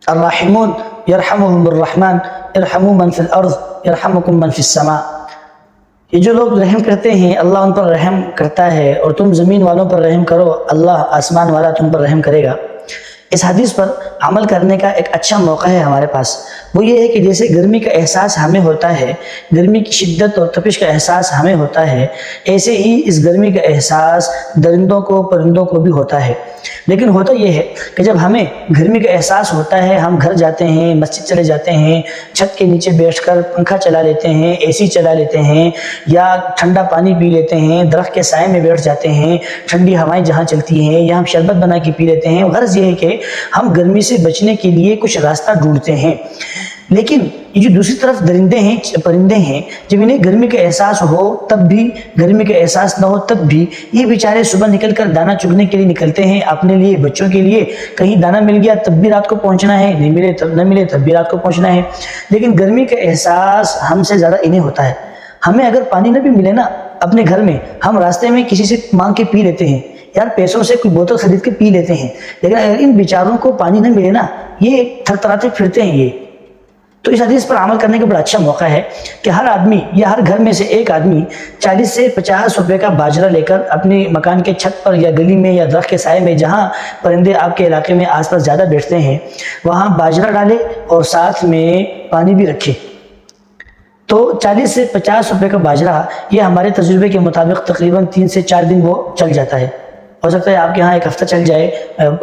الراحمون یرحمہم الرحمن ارحموا من فی الارض یرحمکم من فی السماء۔ یہ جو لوگ رحم کرتے ہیں اللہ ان پر رحم کرتا ہے، اور تم زمین والوں پر رحم کرو اللہ آسمان والا تم پر رحم کرے گا۔ اس حدیث پر عمل کرنے کا ایک اچھا موقع ہے ہمارے پاس، وہ یہ ہے کہ جیسے گرمی کا احساس ہمیں ہوتا ہے، گرمی کی شدت اور تپش کا احساس ہمیں ہوتا ہے، ایسے ہی اس گرمی کا احساس درندوں کو پرندوں کو بھی ہوتا ہے۔ لیکن ہوتا یہ ہے کہ جب ہمیں گرمی کا احساس ہوتا ہے، ہم گھر جاتے ہیں، مسجد چلے جاتے ہیں، چھت کے نیچے بیٹھ کر پنکھا چلا لیتے ہیں، اے سی چلا لیتے ہیں، یا ٹھنڈا پانی پی لیتے ہیں، درخت کے سائے میں بیٹھ جاتے ہیں، ٹھنڈی ہوائیں جہاں چلتی ہیں، یا ہم شربت بنا کے پی لیتے ہیں۔ غرض یہ ہے کہ ہم گرمی سے بچنے کے لیے کچھ راستہ ڈھونڈتے ہیں۔ لیکن یہ جو دوسری طرف درندے ہیں، پرندے ہیں، جب انہیں گرمی کا احساس ہو تب بھی، گرمی کا احساس نہ ہو تب بھی، یہ بیچارے صبح نکل کر دانہ چگنے کے لیے نکلتے ہیں اپنے لیے، بچوں کے لیے۔ کہیں دانہ مل گیا تب بھی رات کو پہنچنا ہے، نہیں ملے تب، نہ ملے تب بھی رات کو پہنچنا ہے۔ لیکن گرمی کا احساس ہم سے زیادہ انہیں ہوتا ہے۔ ہمیں اگر پانی نہ بھی ملے نا اپنے گھر میں، ہم راستے میں کسی سے مانگ کے پی لیتے ہیں، یار پیسوں سے کوئی بوتل خرید کے پی لیتے ہیں۔ لیکن اگر ان بیچاروں کو پانی نہ ملے نا، یہ تھر تھراتے پھرتے ہیں یہ۔ تو اس حدیث پر عمل کرنے کا بڑا اچھا موقع ہے کہ ہر آدمی یا ہر گھر میں سے ایک آدمی 40 سے 50 روپے کا باجرہ لے کر اپنے مکان کے چھت پر یا گلی میں یا درخت کے سائے میں، جہاں پرندے آپ کے علاقے میں آس پاس زیادہ بیٹھتے ہیں، وہاں باجرہ ڈالے اور ساتھ میں پانی بھی رکھے۔ تو 40 سے 50 روپے کا باجرہ، یہ ہمارے تجربے کے مطابق تقریباً 3 سے 4 دن وہ چل جاتا ہے۔ ہو سکتا ہے آپ کے ہاں ایک ہفتہ چل جائے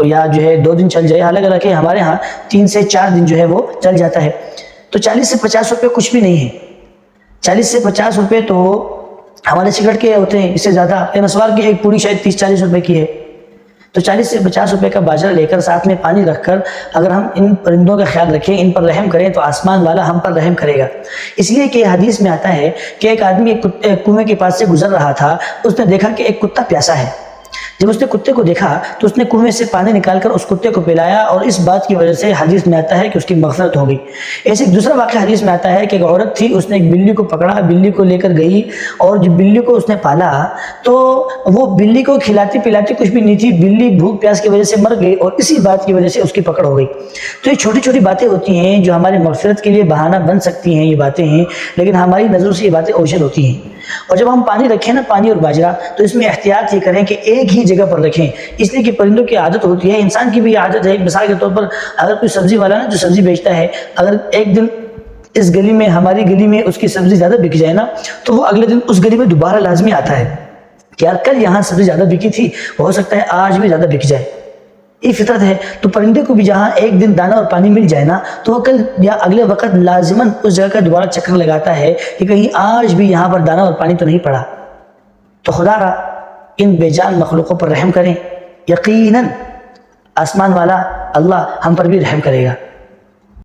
یا جو ہے 2 دن چل جائے، حالانکہ رکھے ہمارے ہاں 3 سے 4 دن جو ہے وہ چل جاتا ہے۔ تو 40 سے 50 روپے کچھ بھی نہیں ہے۔ 40 سے 50 روپے تو ہمارے سگریٹ کے ہوتے ہیں، اس سے زیادہ۔ نسوار کی ایک پوری شاید 30-40 روپے کی ہے۔ تو 40 سے 50 روپے کا باجرہ لے کر ساتھ میں پانی رکھ کر اگر ہم ان پرندوں کا خیال رکھیں، ان پر رحم کریں، تو آسمان والا ہم پر رحم کرے گا۔ اس لیے کہ حدیث میں آتا ہے کہ ایک آدمی ایک کنویں کے پاس سے گزر رہا تھا، اس نے دیکھا کہ ایک کتا پیاسا ہے۔ جب اس نے کتے کو دیکھا تو اس نے کنویں سے پانی نکال کر اس کتے کو پلایا، اور اس بات کی وجہ سے حدیث میں آتا ہے کہ اس کی مغفرت ہو گئی۔ ایسے ایک دوسرا واقعہ حدیث میں آتا ہے کہ ایک عورت تھی، اس نے ایک بلی کو پکڑا، بلی کو لے کر گئی، اور جب بلی کو اس نے پالا تو وہ بلی کو کھلاتی پلاتی کچھ بھی نہیں تھی، بلی بھوک پیاس کی وجہ سے مر گئی، اور اسی بات کی وجہ سے اس کی پکڑ ہو گئی۔ تو یہ چھوٹی چھوٹی باتیں ہوتی ہیں جو ہماری مغفرت کے لیے بہانہ بن سکتی ہیں، یہ باتیں ہیں، لیکن ہماری نظروں سے یہ باتیں اوجھل ہوتی ہیں۔ اور جب ہم پانی رکھیں نا، پانی اور باجرہ، تو اس میں احتیاط یہ کریں کہ ایک ہی جگہ پر رکھیں، اس لیے کہ پرندوں کی عادت ہوتی ہے، انسان کی بھی عادت ہے۔ مثال کے طور پر اگر کوئی سبزی والا نا جو سبزی بیچتا ہے، اگر ایک دن اس گلی میں، ہماری گلی میں اس کی سبزی زیادہ بک جائے نا، تو وہ اگلے دن اس گلی میں دوبارہ لازمی آتا ہے کہ یار کل یہاں سبزی زیادہ بکی تھی، ہو سکتا ہے آج بھی زیادہ بک جائے۔ یہ فطرت ہے۔ تو پرندے کو بھی جہاں ایک دن دانہ اور پانی مل جائے نا، تو وہ کل یا اگلے وقت لازماً اس جگہ کا دوبارہ چکر لگاتا ہے کہ کہیں آج بھی یہاں پر دانہ اور پانی تو نہیں پڑا۔ تو خدا را ان بے جان مخلوقوں پر رحم کریں، یقیناً آسمان والا اللہ ہم پر بھی رحم کرے گا۔